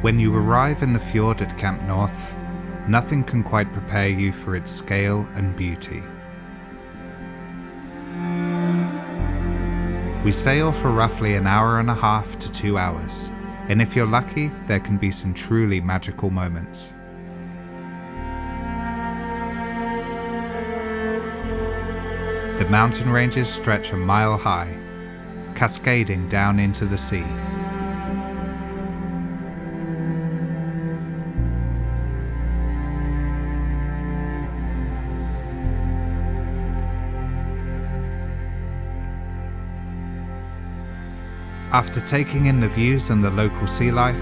When you arrive in the fjord at Camp North, nothing can quite prepare you for its scale and beauty. We sail for roughly an hour and a half to 2 hours, and if you're lucky, there can be some truly magical moments. The mountain ranges stretch a mile high, cascading down into the sea. After taking in the views and the local sea life,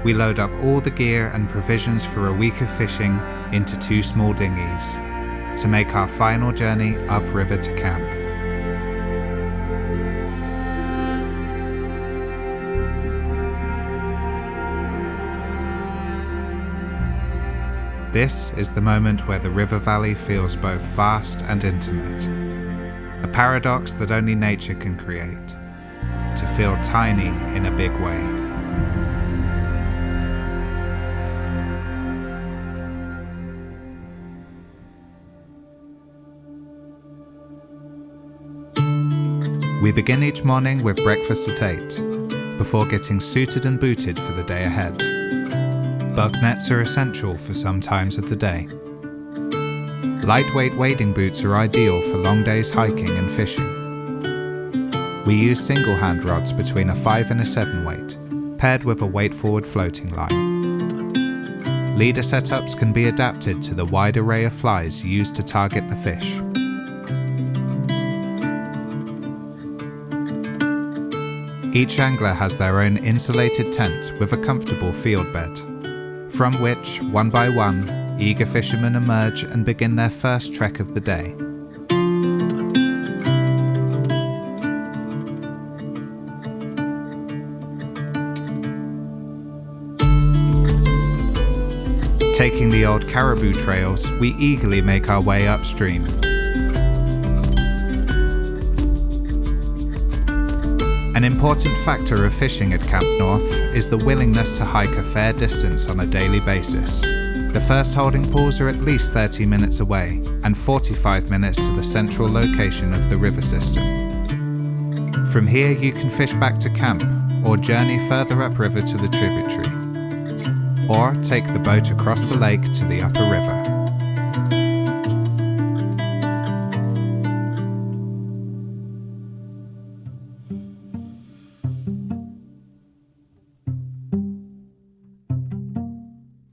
we load up all the gear and provisions for a week of fishing into 2 small dinghies to make our final journey upriver to camp. This is the moment where the river valley feels both vast and intimate, a paradox that only nature can create. To feel tiny in a big way. We begin each morning with breakfast at 8, before getting suited and booted for the day ahead. Bug nets are essential for some times of the day. Lightweight wading boots are ideal for long days hiking and fishing. We use single hand rods between a 5 and a 7 weight, paired with a weight-forward floating line. Leader setups can be adapted to the wide array of flies used to target the fish. Each angler has their own insulated tent with a comfortable field bed, from which, one by one, eager fishermen emerge and begin their first trek of the day. Taking the old caribou trails, we eagerly make our way upstream. An important factor of fishing at Camp North is the willingness to hike a fair distance on a daily basis. The first holding pools are at least 30 minutes away, and 45 minutes to the central location of the river system. From here you can fish back to camp, or journey further upriver to the tributary, or take the boat across the lake to the upper river.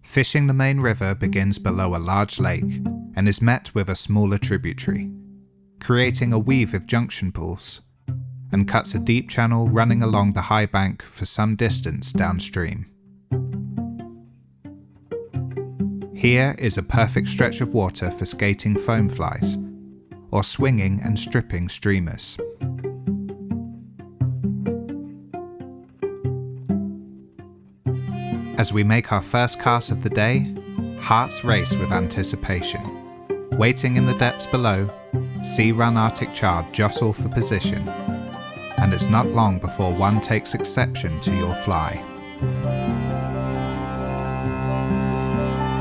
Fishing the main river begins below a large lake and is met with a smaller tributary, creating a weave of junction pools, and cuts a deep channel running along the high bank for some distance downstream. Here is a perfect stretch of water for skating foam flies, or swinging and stripping streamers. As we make our first cast of the day, hearts race with anticipation. Waiting in the depths below, Sea Run Arctic Char jostle for position, and it's not long before one takes exception to your fly.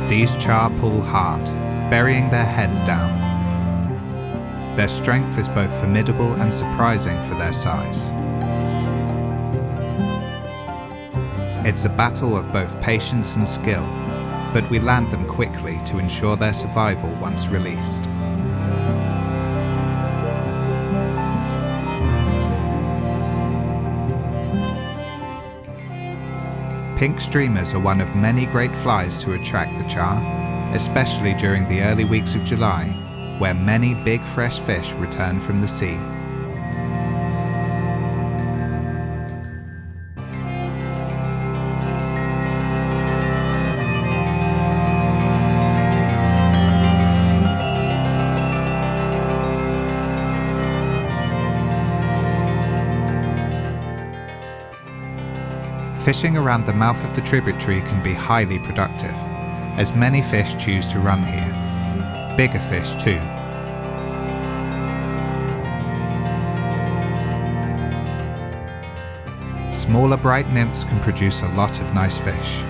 These char pull hard, burying their heads down. Their strength is both formidable and surprising for their size. It's a battle of both patience and skill, but we land them quickly to ensure their survival once released. Pink streamers are one of many great flies to attract the char, especially during the early weeks of July, where many big fresh fish return from the sea. Fishing around the mouth of the tributary can be highly productive, as many fish choose to run here. Bigger fish too. Smaller bright nymphs can produce a lot of nice fish,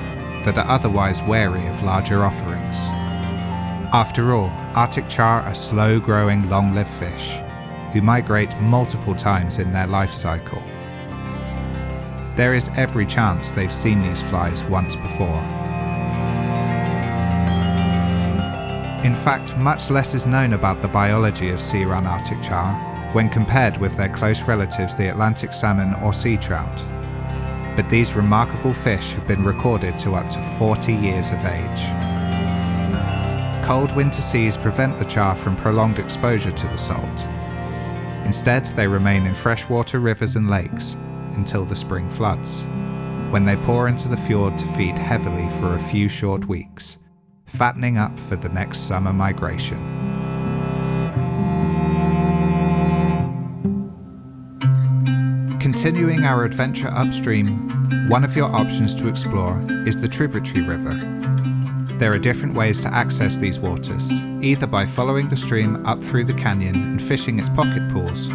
that are otherwise wary of larger offerings. After all, Arctic char are slow-growing, long-lived fish who migrate multiple times in their life cycle. There is every chance they've seen these flies once before. In fact, much less is known about the biology of Sea Run Arctic char when compared with their close relatives the Atlantic salmon or sea trout. But these remarkable fish have been recorded to up to 40 years of age. Cold winter seas prevent the char from prolonged exposure to the salt. Instead, they remain in freshwater rivers and lakes until the spring floods, when they pour into the fjord to feed heavily for a few short weeks, fattening up for the next summer migration. Continuing our adventure upstream, one of your options to explore is the Tributary River. There are different ways to access these waters, either by following the stream up through the canyon and fishing its pocket pools,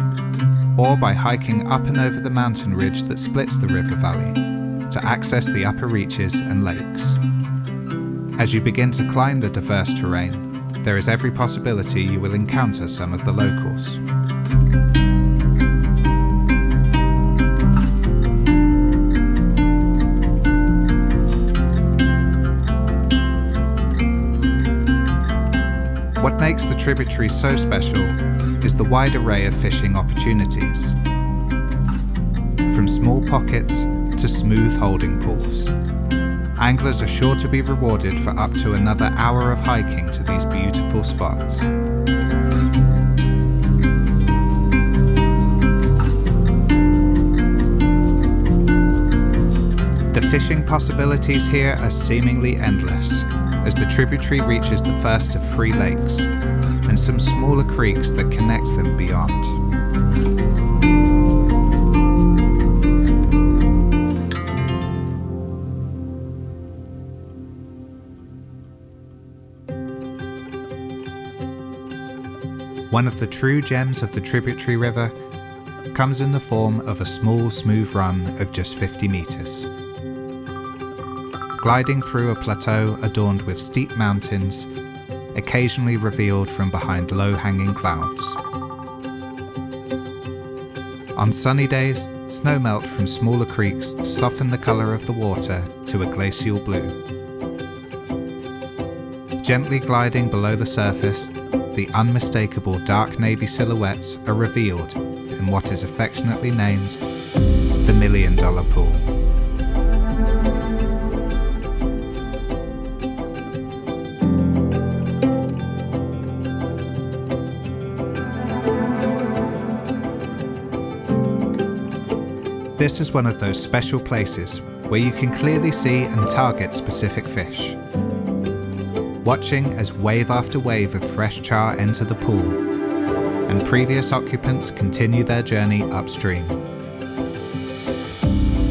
or by hiking up and over the mountain ridge that splits the river valley to access the upper reaches and lakes. As you begin to climb the diverse terrain, there is every possibility you will encounter some of the locals. What makes the Tributary so special is the wide array of fishing opportunities. From small pockets to smooth holding pools, anglers are sure to be rewarded for up to another hour of hiking to these beautiful spots. The fishing possibilities here are seemingly endless, as the Tributary reaches the first of 3 lakes, and some smaller creeks that connect them beyond. One of the true gems of the Tributary River comes in the form of a small, smooth run of just 50 meters. Gliding through a plateau adorned with steep mountains, occasionally revealed from behind low-hanging clouds. On sunny days, snowmelt from smaller creeks soften the color of the water to a glacial blue. Gently gliding below the surface, the unmistakable dark navy silhouettes are revealed in what is affectionately named the $1 Million Pool. This is one of those special places where you can clearly see and target specific fish. Watching as wave after wave of fresh char enter the pool, and previous occupants continue their journey upstream.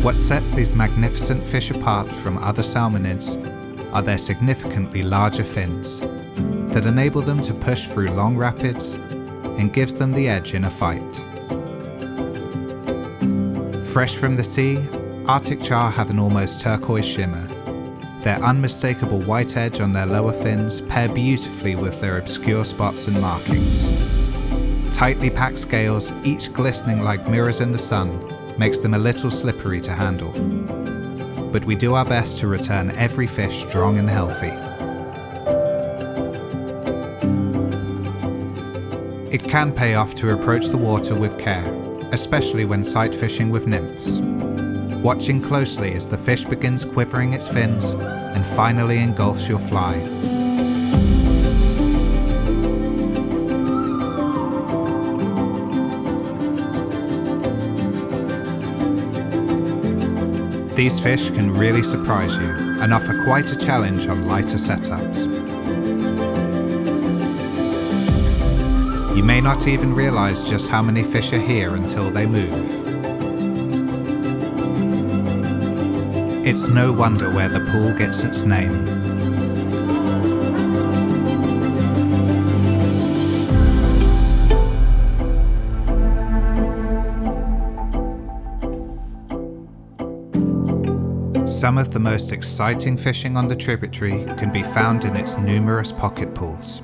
What sets these magnificent fish apart from other salmonids are their significantly larger fins that enable them to push through long rapids and gives them the edge in a fight. Fresh from the sea, Arctic char have an almost turquoise shimmer. Their unmistakable white edge on their lower fins pair beautifully with their obscure spots and markings. Tightly packed scales, each glistening like mirrors in the sun, makes them a little slippery to handle. But we do our best to return every fish strong and healthy. It can pay off to approach the water with care, especially when sight fishing with nymphs. Watching closely as the fish begins quivering its fins and finally engulfs your fly. These fish can really surprise you and offer quite a challenge on lighter setups. You may not even realize just how many fish are here until they move. It's no wonder where the pool gets its name. Some of the most exciting fishing on the Tributary can be found in its numerous pocket pools.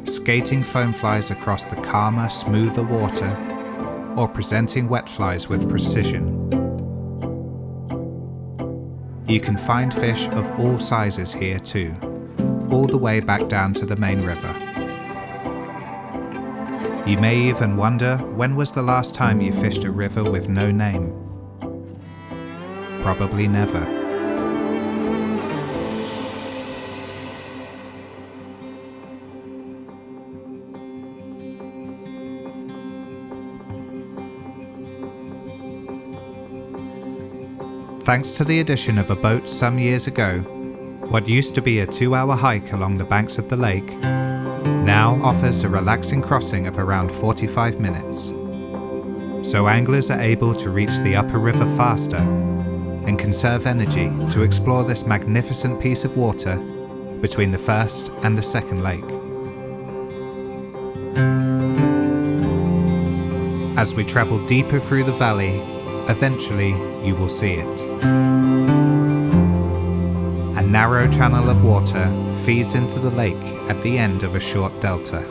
Skating foam flies across the calmer, smoother water, or presenting wet flies with precision. You can find fish of all sizes here too, all the way back down to the main river. You may even wonder, when was the last time you fished a river with no name? Probably never. Thanks to the addition of a boat some years ago, what used to be a 2-hour hike along the banks of the lake now offers a relaxing crossing of around 45 minutes. So anglers are able to reach the upper river faster and conserve energy to explore this magnificent piece of water between the first and the second lake. As we travel deeper through the valley, eventually you will see it. A narrow channel of water feeds into the lake at the end of a short delta.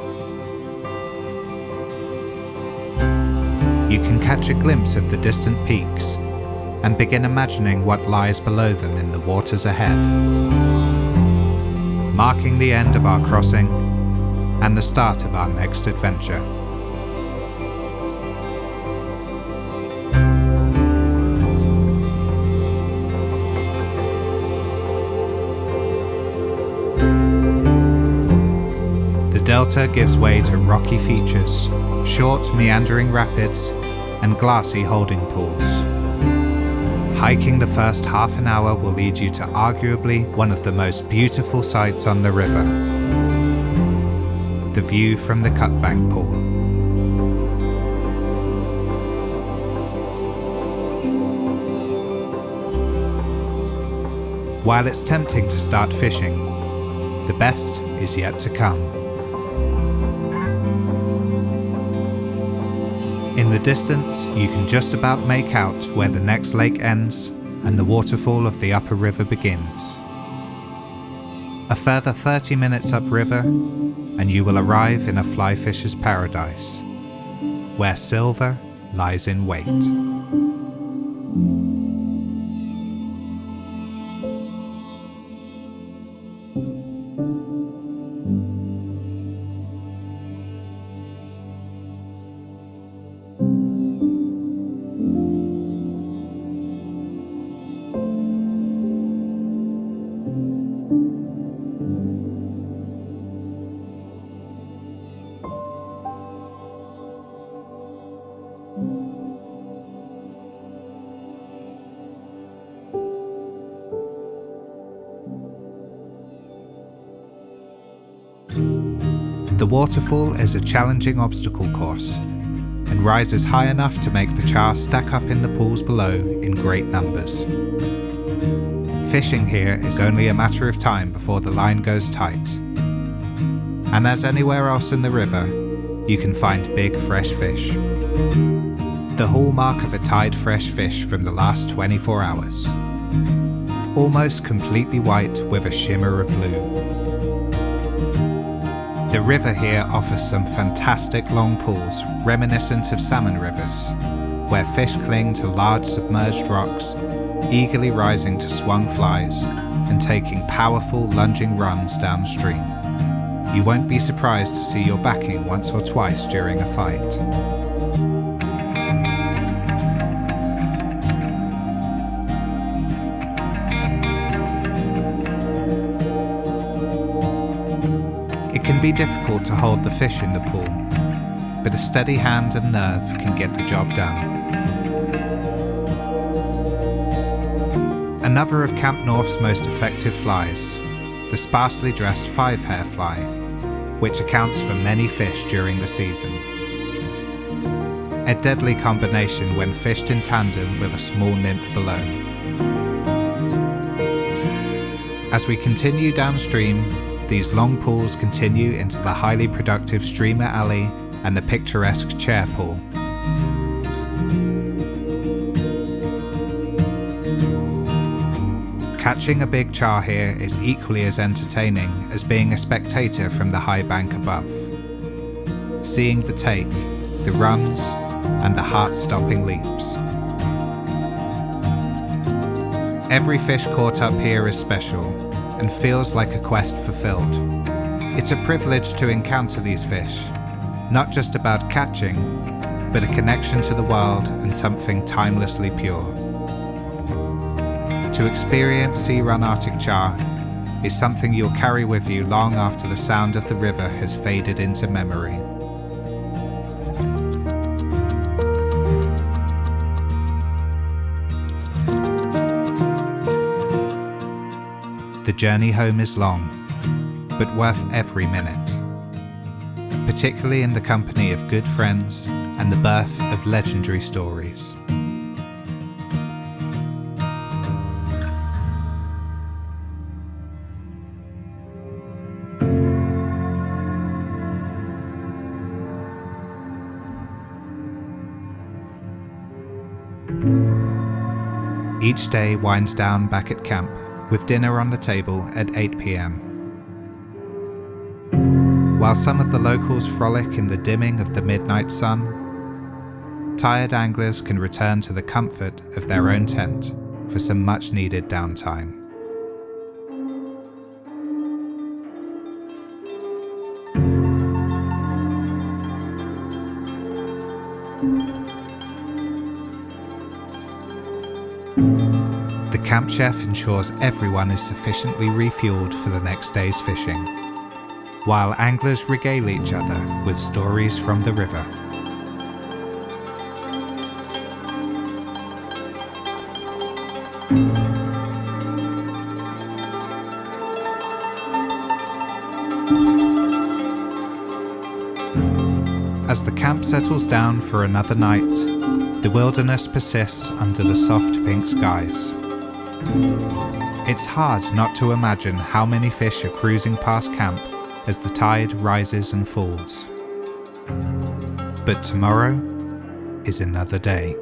You can catch a glimpse of the distant peaks and begin imagining what lies below them in the waters ahead, marking the end of our crossing and the start of our next adventure. The delta gives way to rocky features, short meandering rapids, and glassy holding pools. Hiking the first half an hour will lead you to arguably one of the most beautiful sights on the river: the view from the Cutbank Pool. While it's tempting to start fishing, the best is yet to come. In the distance, you can just about make out where the next lake ends and the waterfall of the upper river begins. A further 30 minutes upriver, and you will arrive in a fly fisher's paradise, where silver lies in wait. The waterfall is a challenging obstacle course and rises high enough to make the char stack up in the pools below in great numbers. Fishing here is only a matter of time before the line goes tight. And as anywhere else in the river, you can find big fresh fish. The hallmark of a tide fresh fish from the last 24 hours. Almost completely white with a shimmer of blue. The river here offers some fantastic long pools reminiscent of salmon rivers, where fish cling to large submerged rocks, eagerly rising to swung flies and taking powerful lunging runs downstream. You won't be surprised to see your backing once or twice during a fight. It can be difficult to hold the fish in the pool, but a steady hand and nerve can get the job done. Another of Camp North's most effective flies, the sparsely dressed 5-hair fly, which accounts for many fish during the season. A deadly combination when fished in tandem with a small nymph below. As we continue downstream, these long pools continue into the highly productive Streamer Alley and the picturesque Chair Pool. Catching a big char here is equally as entertaining as being a spectator from the high bank above. Seeing the take, the runs, and the heart-stopping leaps. Every fish caught up here is special and feels like a quest fulfilled. It's a privilege to encounter these fish, not just about catching, but a connection to the world and something timelessly pure. To experience Sea Run Arctic Char is something you'll carry with you long after the sound of the river has faded into memory. The journey home is long, but worth every minute, particularly in the company of good friends and the birth of legendary stories. Each day winds down back at camp, with dinner on the table at 8 p.m. While some of the locals frolic in the dimming of the midnight sun, tired anglers can return to the comfort of their own tent for some much-needed downtime. The camp chef ensures everyone is sufficiently refueled for the next day's fishing, while anglers regale each other with stories from the river. As the camp settles down for another night, the wilderness persists under the soft pink skies. It's hard not to imagine how many fish are cruising past camp as the tide rises and falls. But tomorrow is another day.